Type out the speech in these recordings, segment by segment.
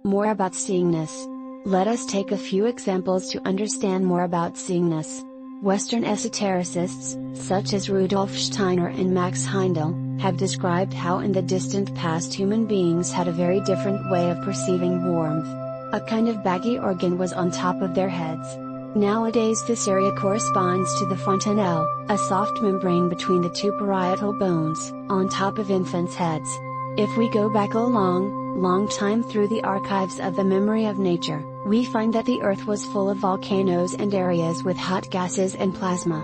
More about seeingness. Let us take a few examples to understand more about seeingness. Western esotericists, such as Rudolf Steiner and Max Heindel, have described how in the distant past human beings had a very different way of perceiving warmth. A kind of baggy organ was on top of their heads. Nowadays this area corresponds to the fontanelle, a soft membrane between the two parietal bones, on top of infants' heads. If we go back a long time through the archives of the memory of nature, we find that the Earth was full of volcanoes and areas with hot gases and plasma.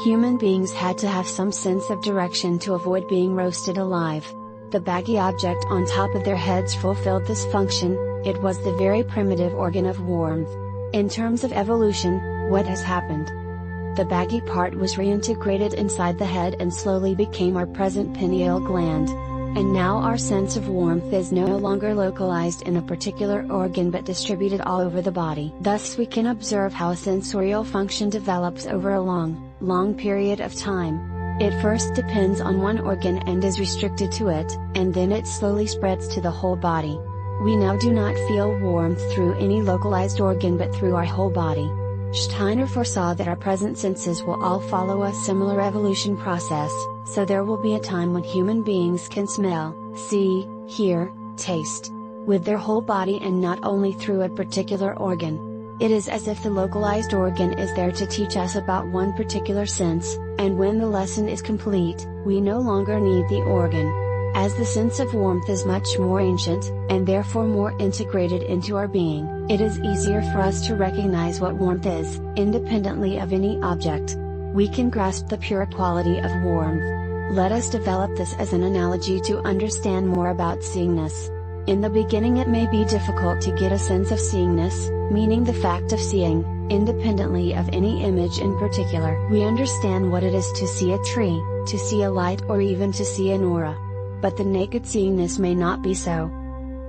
Human beings had to have some sense of direction to avoid being roasted alive. The baggy object on top of their heads fulfilled this function. It was the very primitive organ of warmth. In terms of evolution, what has happened? The baggy part was reintegrated inside the head and slowly became our present pineal gland. And now our sense of warmth is no longer localized in a particular organ but distributed all over the body. Thus we can observe how a sensorial function develops over a long period of time. It first depends on one organ and is restricted to it, and then it slowly spreads to the whole body. We now do not feel warmth through any localized organ but through our whole body. Steiner foresaw that our present senses will all follow a similar evolution process, so there will be a time when human beings can smell, see, hear, taste, with their whole body and not only through a particular organ. It is as if the localized organ is there to teach us about one particular sense, and when the lesson is complete, we no longer need the organ. As the sense of warmth is much more ancient, and therefore more integrated into our being, it is easier for us to recognize what warmth is, independently of any object. We can grasp the pure quality of warmth. Let us develop this as an analogy to understand more about seeingness. In the beginning it may be difficult to get a sense of seeingness, meaning the fact of seeing, independently of any image in particular. We understand what it is to see a tree, to see a light or even to see an aura. But the naked seeingness may not be so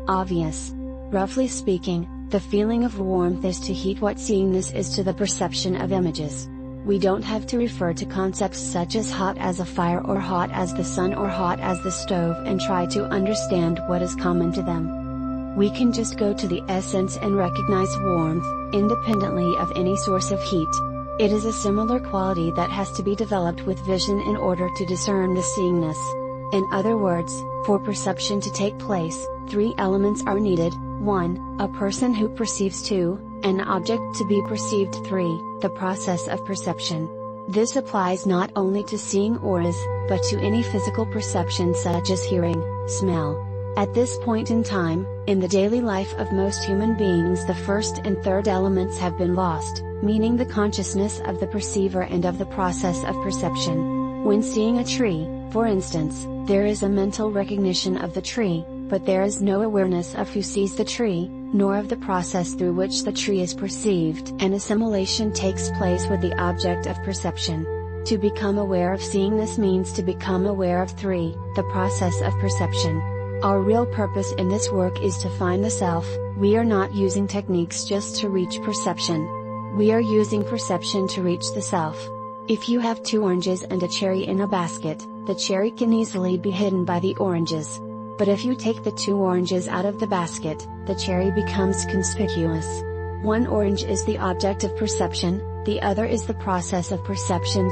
obvious. Roughly speaking, the feeling of warmth is to heat what seeingness is to the perception of images. We don't have to refer to concepts such as hot as a fire or hot as the sun or hot as the stove and try to understand what is common to them. We can just go to the essence and recognize warmth, independently of any source of heat. It is a similar quality that has to be developed with vision in order to discern the seeingness. In other words, for perception to take place, three elements are needed: 1, a person who perceives; 2, an object to be perceived; 3, the process of perception. This applies not only to seeing auras, but to any physical perception such as hearing, smell. At this point in time, in the daily life of most human beings the first and third elements have been lost, meaning the consciousness of the perceiver and of the process of perception. When seeing a tree, for instance, there is a mental recognition of the tree, but there is no awareness of who sees the tree, nor of the process through which the tree is perceived. An assimilation takes place with the object of perception. To become aware of seeingness means to become aware of 3, the process of perception. Our real purpose in this work is to find the self. We are not using techniques just to reach perception. We are using perception to reach the self. If you have 2 oranges and a cherry in a basket, the cherry can easily be hidden by the oranges. But if you take the 2 oranges out of the basket, the cherry becomes conspicuous. One orange is the object of perception, the other is the process of perception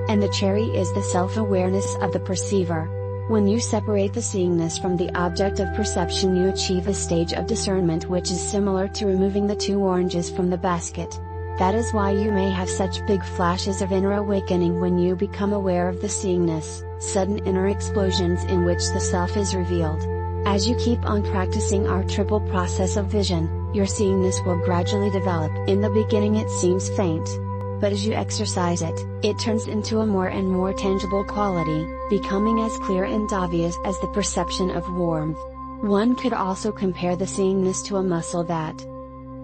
and the cherry is the self-awareness of the perceiver. When you separate the seeingness from the object of perception, you achieve a stage of discernment which is similar to removing the 2 oranges from the basket. That is why you may have such big flashes of inner awakening when you become aware of the seeingness, sudden inner explosions in which the self is revealed. As you keep on practicing our triple process of vision, your seeingness will gradually develop. In the beginning it seems faint. But as you exercise it, it turns into a more and more tangible quality, becoming as clear and obvious as the perception of warmth. One could also compare the seeingness to a muscle that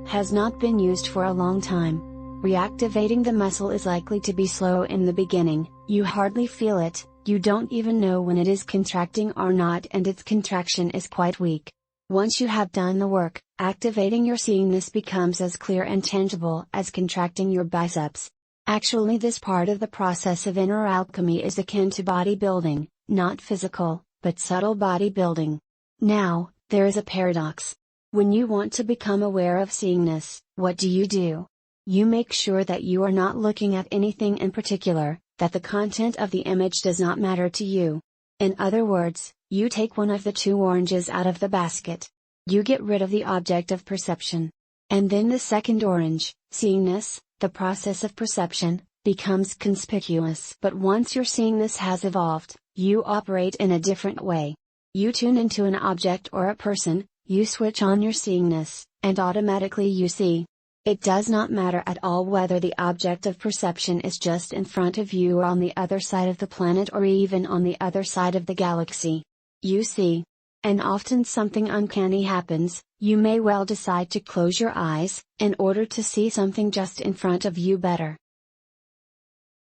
has not been used for a long time. Reactivating the muscle is likely to be slow in the beginning. You hardly feel it, you don't even know when it is contracting or not, and its contraction is quite weak. Once you have done the work, activating your seeingness becomes as clear and tangible as contracting your biceps. Actually, this part of the process of inner alchemy is akin to bodybuilding, not physical, but subtle bodybuilding. Now, there is a paradox. When you want to become aware of seeingness, what do? You make sure that you are not looking at anything in particular, that the content of the image does not matter to you. In other words, you take one of the two oranges out of the basket. You get rid of the object of perception. And then the second orange, seeingness, the process of perception, becomes conspicuous. But once your seeingness has evolved, you operate in a different way. You tune into an object or a person, you switch on your seeingness, and automatically you see. It does not matter at all whether the object of perception is just in front of you or on the other side of the planet or even on the other side of the galaxy. You see. And often something uncanny happens. You may well decide to close your eyes, in order to see something just in front of you better.